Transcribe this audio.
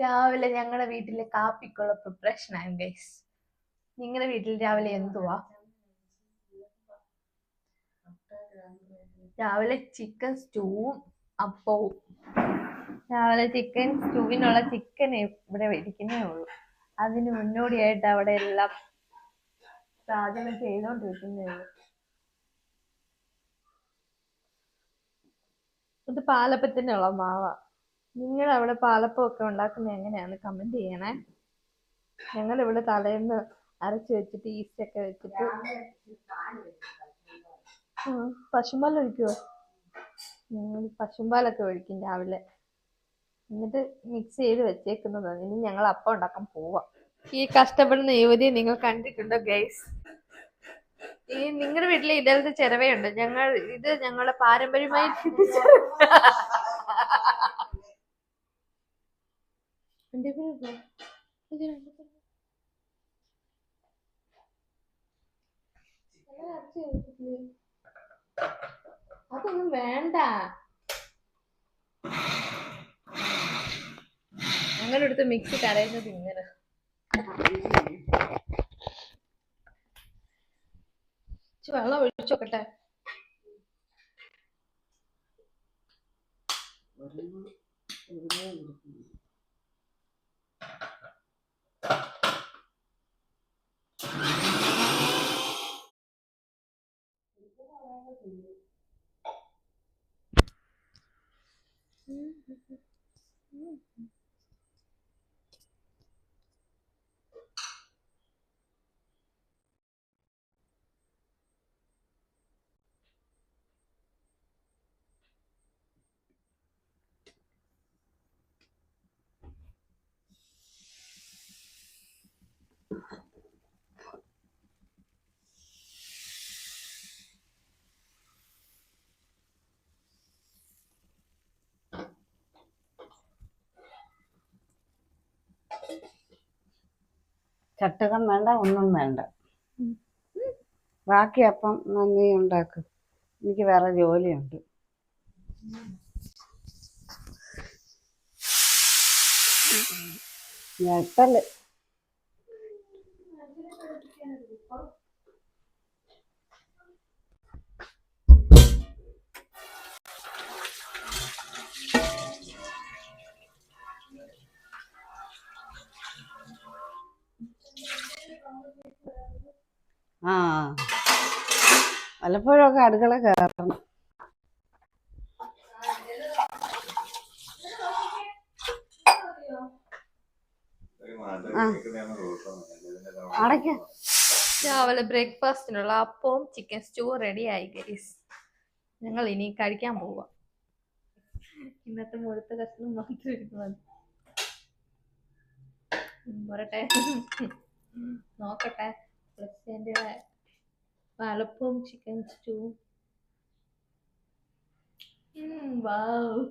രാവിലെ ഞങ്ങളുടെ വീട്ടിലെ കാപ്പിക്കുള്ള പ്രിപ്പറേഷൻ ആണ് ഗൈസ്. നിങ്ങളുടെ വീട്ടിൽ രാവിലെ എന്തുവാ? രാവിലെ ചിക്കൻ സ്റ്റൂവും അപ്പവും. രാവിലെ ചിക്കൻ സ്റ്റൂവിനുള്ള ചിക്കൻ ഇവിടെ ഇരിക്കുന്നേ ഉള്ളൂ. അതിന് മുന്നോടിയായിട്ട് അവിടെ എല്ലാം പാചകം ചെയ്തോണ്ടിരിക്കുന്നേ ഉള്ളൂ. ഇത് പാലപ്പത്തിനുള്ള മാവാ. നിങ്ങൾ അവിടെ പാലപ്പം ഒക്കെ ഉണ്ടാക്കുന്നത് എങ്ങനെയാന്ന് കമന്റ് ചെയ്യണേ. ഞങ്ങൾ ഇവിടെ തലേന്ന് അരച്ച് വെച്ചിട്ട് ഈസ്റ്റ് ഒക്കെ വെച്ചിട്ട് പശുമ്പാൽ ഒഴിക്കുവോ? ഞങ്ങൾ പശുമ്പാലൊക്കെ ഒഴിക്കും രാവിലെ. എന്നിട്ട് മിക്സ് ചെയ്ത് വെച്ചേക്കുന്നതാണ്. ഇനി ഞങ്ങൾ അപ്പം ഉണ്ടാക്കാൻ പോവാം. ഈ കഷ്ടപ്പെടുന്ന യുവതിയെ നിങ്ങൾ കണ്ടിട്ടുണ്ടോ ഗൈസ്? ഈ നിങ്ങളുടെ വീട്ടിലെ ഇതേലത്തെ ചിരവയുണ്ട്. ഇത് ഞങ്ങളുടെ പാരമ്പര്യമായി അതൊന്നും വേണ്ട. അങ്ങനെ എടുത്ത് മിക്സി കരയുന്നത് ഇങ്ങനെ. വെള്ളം ഒഴിച്ചോക്കട്ടെ. ചട്ടകം വേണ്ട, ഒന്നും വേണ്ട. ബാക്കി അപ്പം നീ ഉണ്ടാക്കും. എനിക്ക് വേറെ ജോലിയുണ്ട്. ഞെട്ടല്. ആ, പലപ്പോഴൊക്കെ അടുക്കള കയറണം. അടയ്ക്ക. രാവിലെ ബ്രേക്ക്ഫാസ്റ്റിനുള്ള അപ്പവും ചിക്കൻ സ്റ്റൂ റെഡി ആയി ഗൈസ്. ഞങ്ങൾ ഇനി കഴിക്കാൻ പോവാം. ഇന്നത്തെ മുഴുത്ത കഷ്ണം മാത്രം ഇരിക്കുന്നത് പോരട്ടെ. നോക്കട്ടെ. പ്ലസിന്റെ പാലപ്പവും ചിക്കൻ സ്റ്റൂവും. വാവ്.